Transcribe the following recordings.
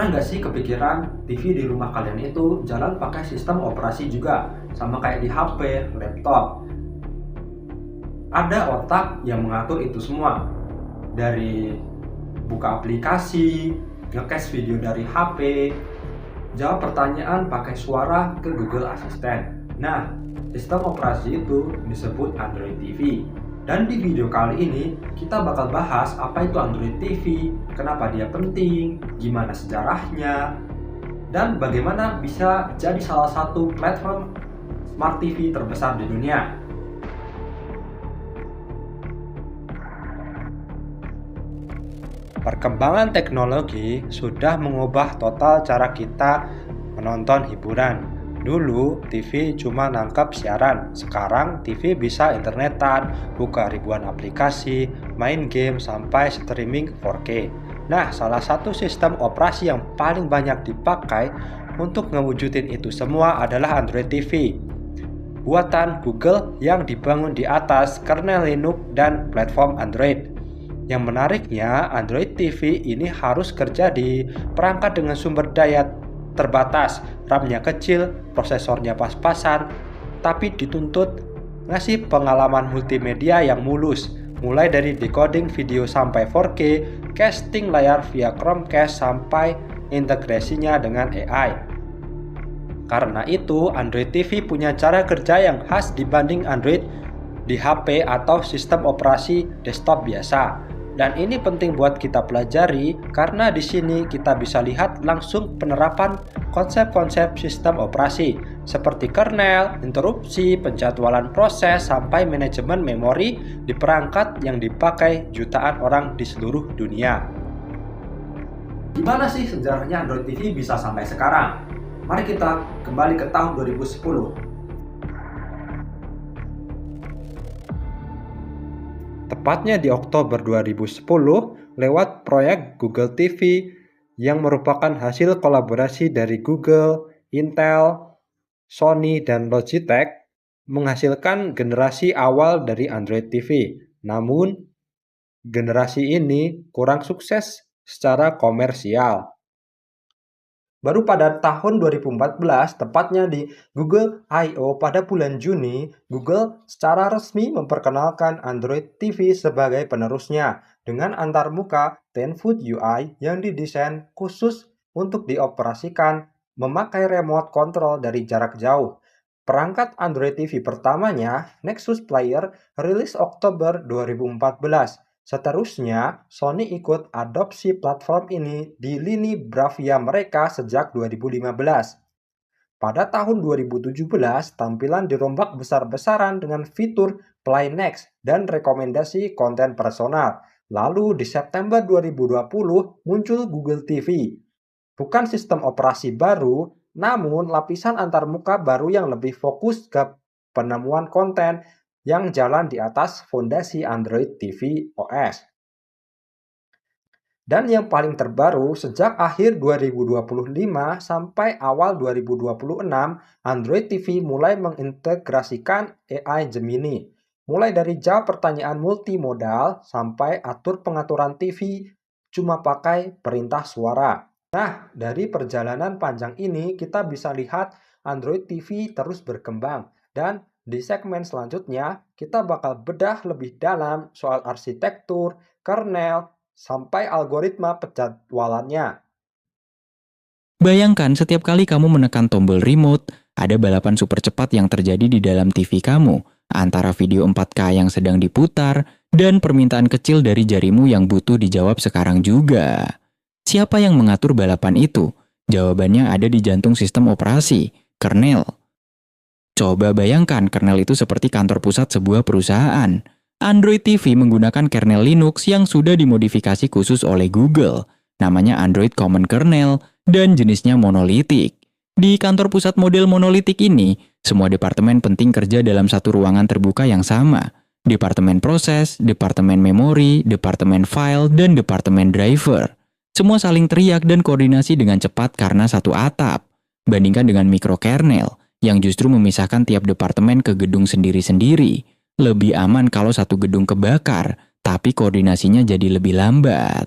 Pernah nggak sih kepikiran TV di rumah kalian itu jalan pakai sistem operasi juga, sama kayak di HP, laptop? Ada otak yang mengatur itu semua, dari buka aplikasi, nge-cache video dari HP, jawab pertanyaan pakai suara ke Google Assistant. Nah, sistem operasi itu disebut Android TV. Dan di video kali ini kita bakal bahas apa itu Android TV, kenapa dia penting, gimana sejarahnya, dan bagaimana bisa jadi salah satu platform Smart TV terbesar di dunia. Perkembangan teknologi sudah mengubah total cara kita menonton hiburan. Dulu TV cuma nangkap siaran, sekarang TV bisa internetan, buka ribuan aplikasi, main game sampai streaming 4K. Nah, salah satu sistem operasi yang paling banyak dipakai untuk ngewujudin itu semua adalah Android TV. Buatan Google yang dibangun di atas kernel Linux dan platform Android. Yang menariknya, Android TV ini harus kerja di perangkat dengan sumber daya terbatas, RAM-nya kecil, prosesornya pas-pasan, tapi dituntut ngasih pengalaman multimedia yang mulus, mulai dari decoding video sampai 4K, casting layar via Chromecast sampai integrasinya dengan AI. Karena itu, Android TV punya cara kerja yang khas dibanding Android di HP atau sistem operasi desktop biasa. Dan ini penting buat kita pelajari karena di sini kita bisa lihat langsung penerapan konsep-konsep sistem operasi seperti kernel, interupsi, penjadwalan proses, sampai manajemen memori di perangkat yang dipakai jutaan orang di seluruh dunia. Gimana sih sejarahnya Android TV bisa sampai sekarang? Mari kita kembali ke tahun 2010. Tepatnya di Oktober 2010 lewat proyek Google TV yang merupakan hasil kolaborasi dari Google, Intel, Sony, dan Logitech menghasilkan generasi awal dari Android TV. Namun, generasi ini kurang sukses secara komersial. Baru pada tahun 2014, tepatnya di Google I/O pada bulan Juni, Google secara resmi memperkenalkan Android TV sebagai penerusnya dengan antarmuka Tenfoot UI yang didesain khusus untuk dioperasikan memakai remote control dari jarak jauh. Perangkat Android TV pertamanya, Nexus Player, rilis Oktober 2014. Seterusnya, Sony ikut adopsi platform ini di lini Bravia mereka sejak 2015. Pada tahun 2017, tampilan dirombak besar-besaran dengan fitur Play Next dan rekomendasi konten personal. Lalu di September 2020 muncul Google TV. Bukan sistem operasi baru, namun lapisan antarmuka baru yang lebih fokus ke penemuan konten yang jalan di atas fondasi Android TV OS. Dan yang paling terbaru, sejak akhir 2025 sampai awal 2026, Android TV mulai mengintegrasikan AI Gemini. Mulai dari jawab pertanyaan multimodal sampai atur pengaturan TV cuma pakai perintah suara. Nah, dari perjalanan panjang ini kita bisa lihat Android TV terus berkembang, dan di segmen selanjutnya, kita bakal bedah lebih dalam soal arsitektur, kernel, sampai algoritma penjadwalannya. Bayangkan setiap kali kamu menekan tombol remote, ada balapan super cepat yang terjadi di dalam TV kamu, antara video 4K yang sedang diputar, dan permintaan kecil dari jarimu yang butuh dijawab sekarang juga. Siapa yang mengatur balapan itu? Jawabannya ada di jantung sistem operasi, kernel. Coba bayangkan kernel itu seperti kantor pusat sebuah perusahaan. Android TV menggunakan kernel Linux yang sudah dimodifikasi khusus oleh Google. Namanya Android Common Kernel dan jenisnya monolitik. Di kantor pusat model monolitik ini, semua departemen penting kerja dalam satu ruangan terbuka yang sama. Departemen proses, departemen memori, departemen file, dan departemen driver. Semua saling teriak dan koordinasi dengan cepat karena satu atap. Bandingkan dengan mikrokernel yang justru memisahkan tiap departemen ke gedung sendiri-sendiri. Lebih aman kalau satu gedung kebakar, tapi koordinasinya jadi lebih lambat.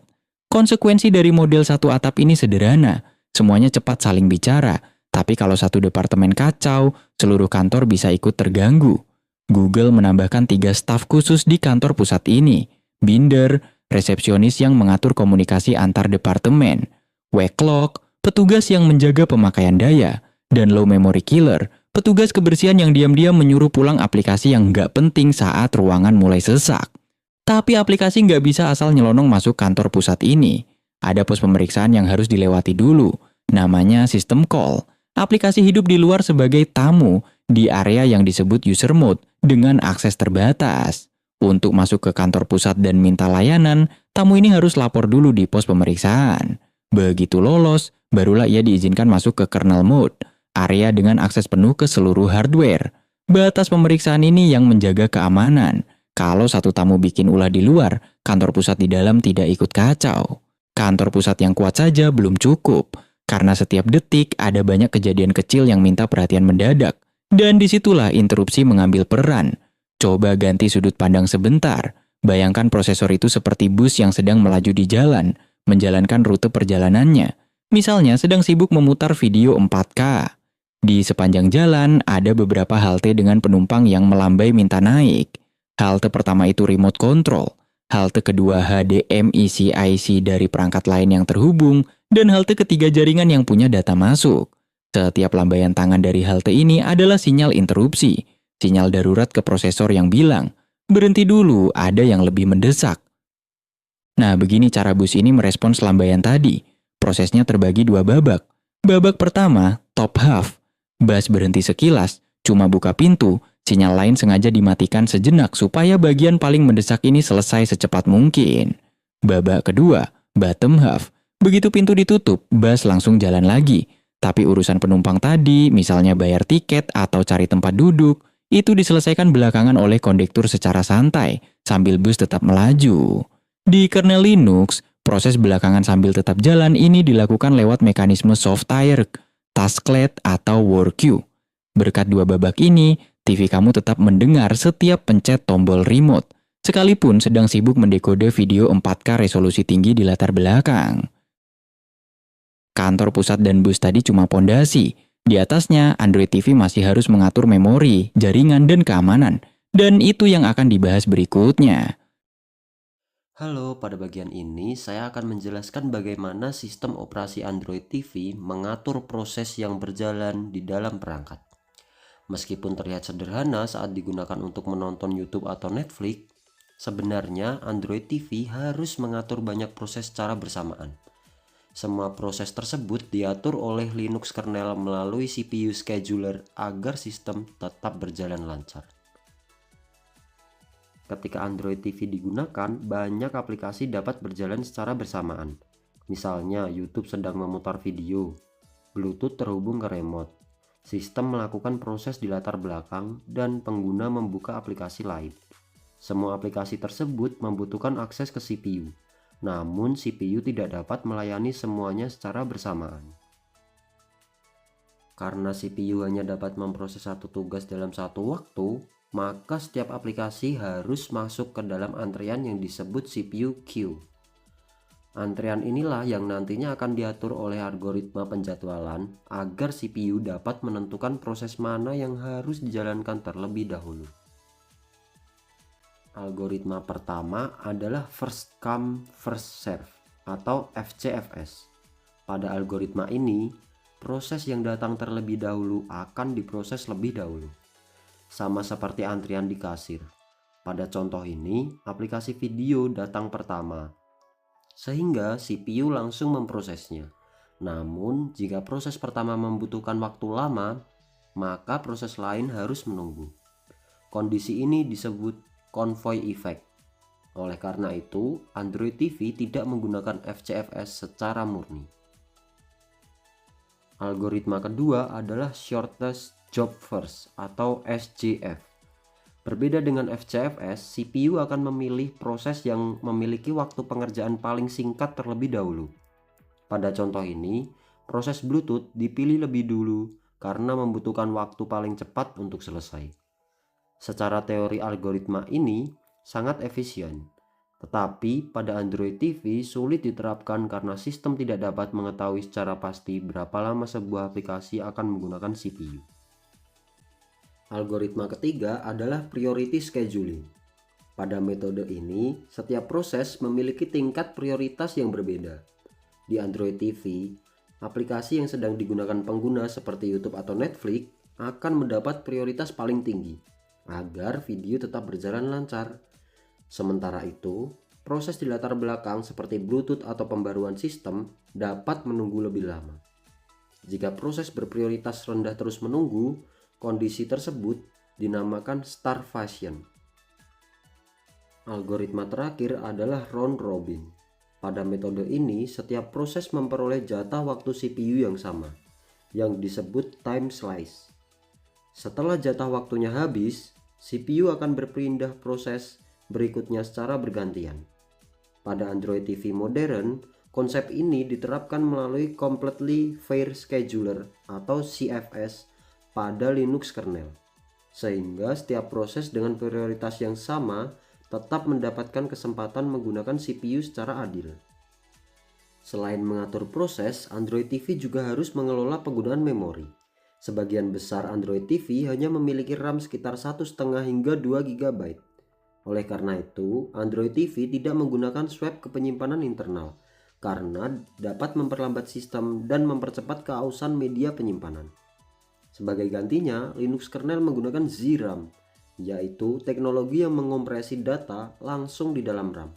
Konsekuensi dari model satu atap ini sederhana, semuanya cepat saling bicara, tapi kalau satu departemen kacau, seluruh kantor bisa ikut terganggu. Google menambahkan 3 staf khusus di kantor pusat ini, binder, resepsionis yang mengatur komunikasi antar departemen, backlog, petugas yang menjaga pemakaian daya, dan low memory killer, petugas kebersihan yang diam-diam menyuruh pulang aplikasi yang nggak penting saat ruangan mulai sesak. Tapi aplikasi nggak bisa asal nyelonong masuk kantor pusat ini. Ada pos pemeriksaan yang harus dilewati dulu, namanya system call. Aplikasi hidup di luar sebagai tamu di area yang disebut user mode dengan akses terbatas. Untuk masuk ke kantor pusat dan minta layanan, tamu ini harus lapor dulu di pos pemeriksaan. Begitu lolos, barulah ia diizinkan masuk ke kernel mode, area dengan akses penuh ke seluruh hardware. Batas pemeriksaan ini yang menjaga keamanan. Kalau satu tamu bikin ulah di luar, kantor pusat di dalam tidak ikut kacau. Kantor pusat yang kuat saja belum cukup, karena setiap detik ada banyak kejadian kecil yang minta perhatian mendadak. Dan disitulah interupsi mengambil peran. Coba ganti sudut pandang sebentar. Bayangkan prosesor itu seperti bus yang sedang melaju di jalan, menjalankan rute perjalanannya. Misalnya sedang sibuk memutar video 4K. Di sepanjang jalan ada beberapa halte dengan penumpang yang melambai minta naik. Halte pertama itu remote control, halte kedua HDMI CIC dari perangkat lain yang terhubung, dan halte ketiga jaringan yang punya data masuk. Setiap lambaian tangan dari halte ini adalah sinyal interupsi, sinyal darurat ke prosesor yang bilang, berhenti dulu, ada yang lebih mendesak. Nah, begini cara bus ini merespons lambaian tadi. Prosesnya terbagi 2 babak. Babak pertama, top half. Bus berhenti sekilas, cuma buka pintu, sinyal lain sengaja dimatikan sejenak supaya bagian paling mendesak ini selesai secepat mungkin. Babak kedua, bottom half. Begitu pintu ditutup, bus langsung jalan lagi. Tapi urusan penumpang tadi, misalnya bayar tiket atau cari tempat duduk, itu diselesaikan belakangan oleh kondektur secara santai, sambil bus tetap melaju. Di kernel Linux, proses belakangan sambil tetap jalan ini dilakukan lewat mekanisme soft tire, tasklet, atau work queue. Berkat 2 babak ini, TV kamu tetap mendengar setiap pencet tombol remote, sekalipun sedang sibuk mendekode video 4K resolusi tinggi di latar belakang. Kantor pusat dan bus tadi cuma pondasi. Di atasnya, Android TV masih harus mengatur memori, jaringan, dan keamanan. Dan itu yang akan dibahas berikutnya. Halo, pada bagian ini saya akan menjelaskan bagaimana sistem operasi Android TV mengatur proses yang berjalan di dalam perangkat. Meskipun terlihat sederhana saat digunakan untuk menonton YouTube atau Netflix, sebenarnya Android TV harus mengatur banyak proses secara bersamaan. Semua proses tersebut diatur oleh Linux kernel melalui CPU scheduler agar sistem tetap berjalan lancar. Ketika Android TV digunakan, banyak aplikasi dapat berjalan secara bersamaan. Misalnya, YouTube sedang memutar video, Bluetooth terhubung ke remote, sistem melakukan proses di latar belakang, dan pengguna membuka aplikasi lain. Semua aplikasi tersebut membutuhkan akses ke CPU, namun CPU tidak dapat melayani semuanya secara bersamaan. Karena CPU hanya dapat memproses satu tugas dalam satu waktu, maka setiap aplikasi harus masuk ke dalam antrian yang disebut CPU queue. Antrian inilah yang nantinya akan diatur oleh algoritma penjadwalan agar CPU dapat menentukan proses mana yang harus dijalankan terlebih dahulu. Algoritma pertama adalah first come first serve atau FCFS. Pada algoritma ini, proses yang datang terlebih dahulu akan diproses lebih dahulu. Sama seperti antrian di kasir. Pada contoh ini, aplikasi video datang pertama, sehingga CPU langsung memprosesnya. Namun, jika proses pertama membutuhkan waktu lama, maka proses lain harus menunggu. Kondisi ini disebut convoy effect. Oleh karena itu, Android TV tidak menggunakan FCFS secara murni. Algoritma kedua adalah shortest job first atau SJF. Berbeda dengan FCFS, CPU akan memilih proses yang memiliki waktu pengerjaan paling singkat terlebih dahulu. Pada contoh ini, proses Bluetooth dipilih lebih dulu karena membutuhkan waktu paling cepat untuk selesai. Secara teori algoritma ini sangat efisien. Tetapi pada Android TV sulit diterapkan karena sistem tidak dapat mengetahui secara pasti berapa lama sebuah aplikasi akan menggunakan CPU. Algoritma ketiga adalah priority scheduling. Pada metode ini, setiap proses memiliki tingkat prioritas yang berbeda. Di Android TV, aplikasi yang sedang digunakan pengguna seperti YouTube atau Netflix akan mendapat prioritas paling tinggi agar video tetap berjalan lancar. Sementara itu, proses di latar belakang seperti Bluetooth atau pembaruan sistem dapat menunggu lebih lama. Jika proses berprioritas rendah terus menunggu, kondisi tersebut dinamakan starvation. Algoritma terakhir adalah round robin. Pada metode ini, setiap proses memperoleh jatah waktu CPU yang sama, yang disebut time slice. Setelah jatah waktunya habis, CPU akan berpindah proses berikutnya secara bergantian. Pada Android TV modern, konsep ini diterapkan melalui Completely Fair Scheduler atau CFS pada Linux kernel, sehingga setiap proses dengan prioritas yang sama tetap mendapatkan kesempatan menggunakan CPU secara adil. Selain mengatur proses, Android TV juga harus mengelola penggunaan memori. Sebagian besar Android TV hanya memiliki RAM sekitar 1,5 hingga 2 GB. Oleh karena itu, Android TV tidak menggunakan swap ke penyimpanan internal karena dapat memperlambat sistem dan mempercepat keausan media penyimpanan. Sebagai gantinya, Linux kernel menggunakan ZRAM, yaitu teknologi yang mengompresi data langsung di dalam RAM.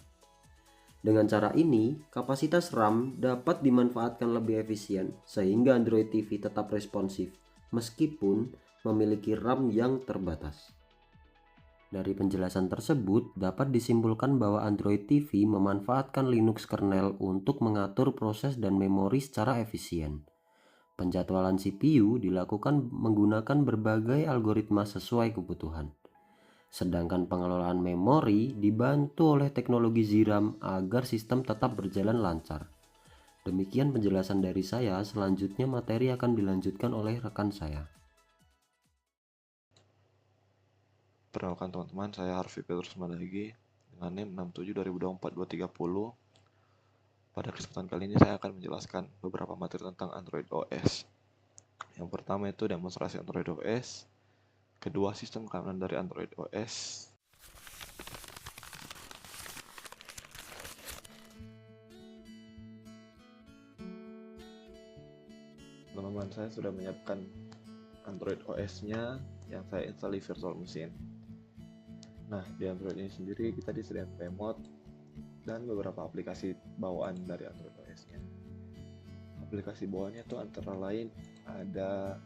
Dengan cara ini, kapasitas RAM dapat dimanfaatkan lebih efisien sehingga Android TV tetap responsif meskipun memiliki RAM yang terbatas. Dari penjelasan tersebut dapat disimpulkan bahwa Android TV memanfaatkan Linux kernel untuk mengatur proses dan memori secara efisien. Penjadwalan CPU dilakukan menggunakan berbagai algoritma sesuai kebutuhan. Sedangkan pengelolaan memori dibantu oleh teknologi ZRAM agar sistem tetap berjalan lancar. Demikian penjelasan dari saya, selanjutnya materi akan dilanjutkan oleh rekan saya. Perkenalkan teman-teman, saya Harvey Petrus Madagi dengan NIM 672024-230. Pada kesempatan kali ini saya akan menjelaskan beberapa materi tentang Android OS. Yang pertama itu demonstrasi Android OS, kedua sistem keamanan dari Android OS, teman-teman saya sudah menyiapkan Android OS-nya yang saya install di virtual machine. Nah, di Android ini sendiri kita disediakan remote dan beberapa aplikasi bawaan dari Android OS-nya. Aplikasi bawaannya itu antara lain ada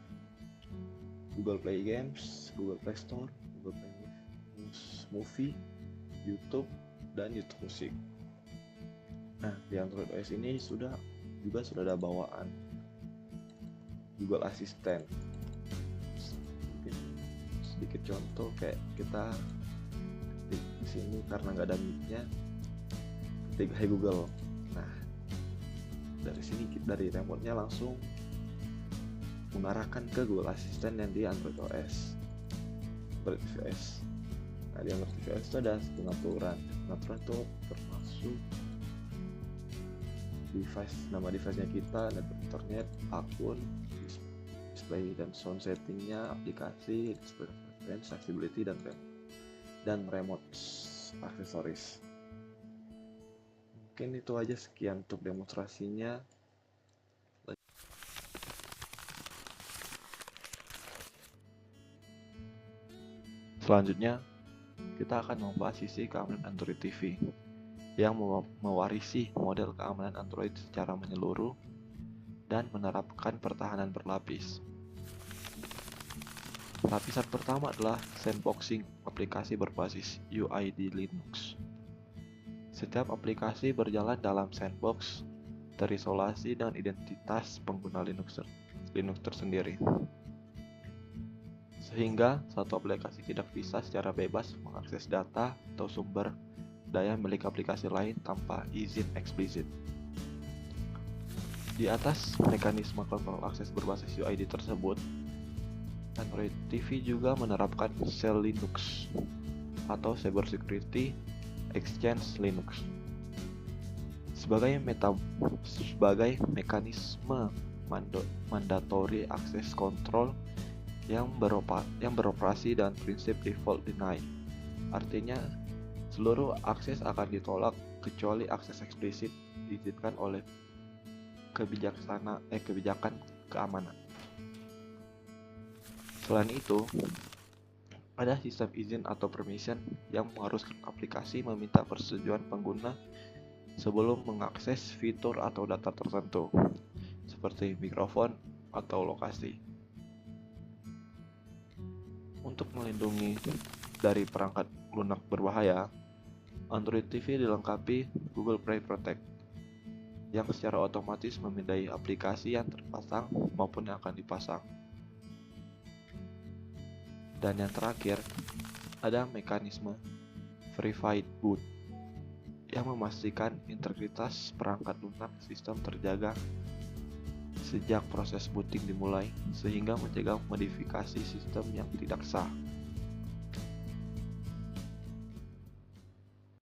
Google Play Games, Google Play Store, Google Play Movie, YouTube, dan YouTube Music. Nah, di Android OS ini sudah ada bawaan Google Assistant. Mungkin sedikit contoh kayak kita ketik di sini karena nggak ada mic-nya, ketik "Hai Google". Nah, dari sini dari remote-nya langsung mengarahkan ke Google Assistant yang di Android OS. Android tvOS. Nah, di Android tvOS itu ada pengaturan. Pengaturan itu termasuk device, nama device-nya kita, dan internet, akun, display dan sound setting-nya, aplikasi, display preference, accessibility, dan remote aksesoris. Mungkin itu aja, sekian untuk demonstrasinya. Selanjutnya, kita akan membahas sisi keamanan Android TV yang mewarisi model keamanan Android secara menyeluruh dan menerapkan pertahanan berlapis. Lapisan pertama adalah sandboxing aplikasi berbasis UID Linux. Setiap aplikasi berjalan dalam sandbox terisolasi dengan identitas pengguna Linux tersendiri, sehingga satu aplikasi tidak bisa secara bebas mengakses data atau sumber daya milik aplikasi lain tanpa izin eksplisit. Di atas mekanisme kontrol akses berbasis UID tersebut, Android TV juga menerapkan Shell Linux atau Cybersecurity Exchange Linux. Sebagai mekanisme mandatory access control yang beroperasi dan prinsip default deny. Artinya, seluruh akses akan ditolak kecuali akses eksplisit diizinkan oleh kebijakan keamanan. Selain itu, ada sistem izin atau permission yang mengharuskan aplikasi meminta persetujuan pengguna sebelum mengakses fitur atau data tertentu, seperti mikrofon atau lokasi. Untuk melindungi dari perangkat lunak berbahaya, Android TV dilengkapi Google Play Protect yang secara otomatis memindai aplikasi yang terpasang maupun yang akan dipasang. Dan yang terakhir, ada mekanisme Verified Boot yang memastikan integritas perangkat lunak sistem terjaga sejak proses booting dimulai, sehingga mencegah modifikasi sistem yang tidak sah.